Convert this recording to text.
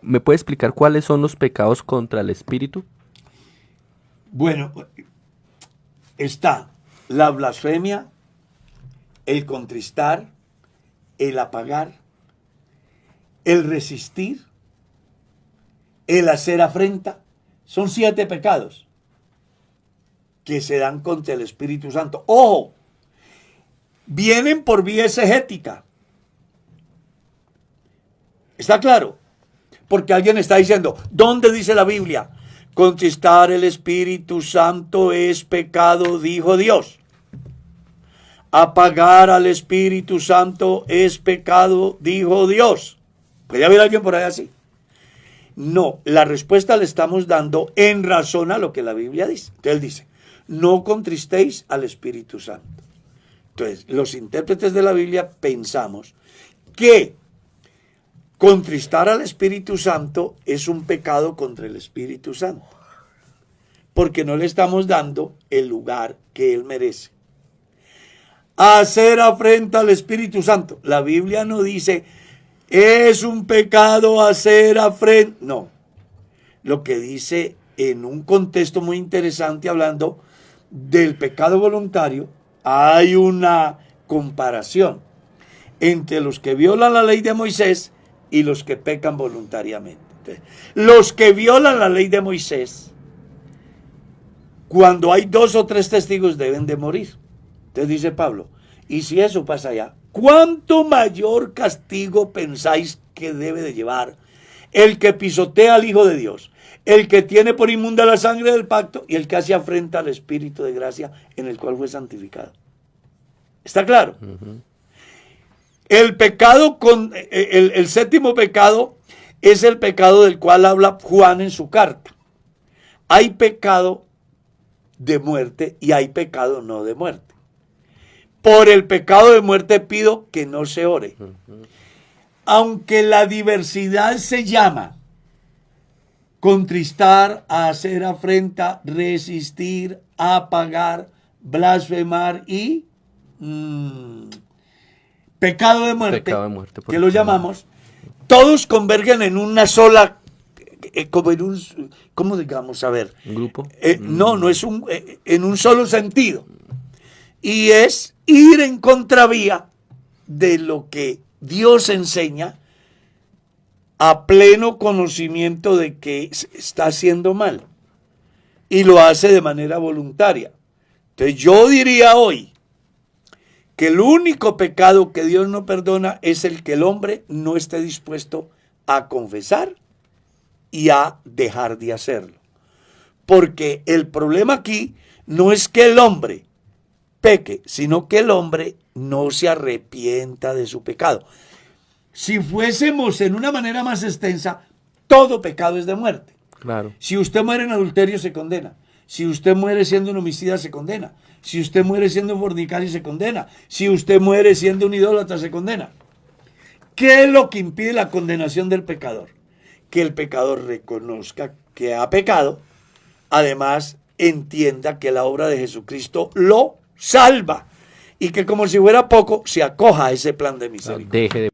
¿Me puede explicar cuáles son los pecados contra el espíritu? Bueno, está la blasfemia, el contristar, el apagar, el resistir, el hacer afrenta. Son 7 pecados que se dan contra el Espíritu Santo. ¡Ojo! Vienen por vía exegética. ¿Está claro? Porque alguien está diciendo, ¿dónde dice la Biblia? Contristar el Espíritu Santo es pecado, dijo Dios. Apagar al Espíritu Santo es pecado, dijo Dios. ¿Puede haber alguien por ahí así? No, la respuesta le estamos dando en razón a lo que la Biblia dice. Entonces él dice, no contristéis al Espíritu Santo. Entonces, los intérpretes de la Biblia pensamos que contristar al Espíritu Santo es un pecado contra el Espíritu Santo, porque no le estamos dando el lugar que él merece. Hacer afrenta al Espíritu Santo. La Biblia no dice, es un pecado hacer afrenta. No. Lo que dice en un contexto muy interesante, hablando del pecado voluntario, hay una comparación entre los que violan la ley de Moisés y los que pecan voluntariamente. Entonces, los que violan la ley de Moisés, cuando hay 2 o 3 testigos, deben de morir. Entonces dice Pablo, y si eso pasa allá, ¿cuánto mayor castigo pensáis que debe de llevar el que pisotea al Hijo de Dios, el que tiene por inmunda la sangre del pacto y el que hace afrenta al Espíritu de gracia en el cual fue santificado? ¿Está claro? El pecado, el 7º pecado es el pecado del cual habla Juan en su carta. Hay pecado de muerte y hay pecado no de muerte. Por el pecado de muerte pido que no se ore. Aunque la diversidad se llama contristar, hacer afrenta, resistir, apagar, blasfemar y pecado de muerte, que lo llamamos, todos convergen en una sola, como en un, ¿cómo digamos? A ver. ¿Un grupo? No es en un solo sentido. Y es ir en contravía de lo que Dios enseña, a pleno conocimiento de que está haciendo mal. Y lo hace de manera voluntaria. Entonces yo diría hoy que el único pecado que Dios no perdona es el que el hombre no esté dispuesto a confesar y a dejar de hacerlo. Porque el problema aquí no es que el hombre peque, sino que el hombre no se arrepienta de su pecado. Si fuésemos en una manera más extensa, todo pecado es de muerte. Claro. Si usted muere en adulterio, se condena. Si usted muere siendo un homicida, se condena. Si usted muere siendo un fornicario, se condena. Si usted muere siendo un idólatra, se condena. ¿Qué es lo que impide la condenación del pecador? Que el pecador reconozca que ha pecado, además entienda que la obra de Jesucristo lo salva y que, como si fuera poco, se acoja a ese plan de misericordia. Deje de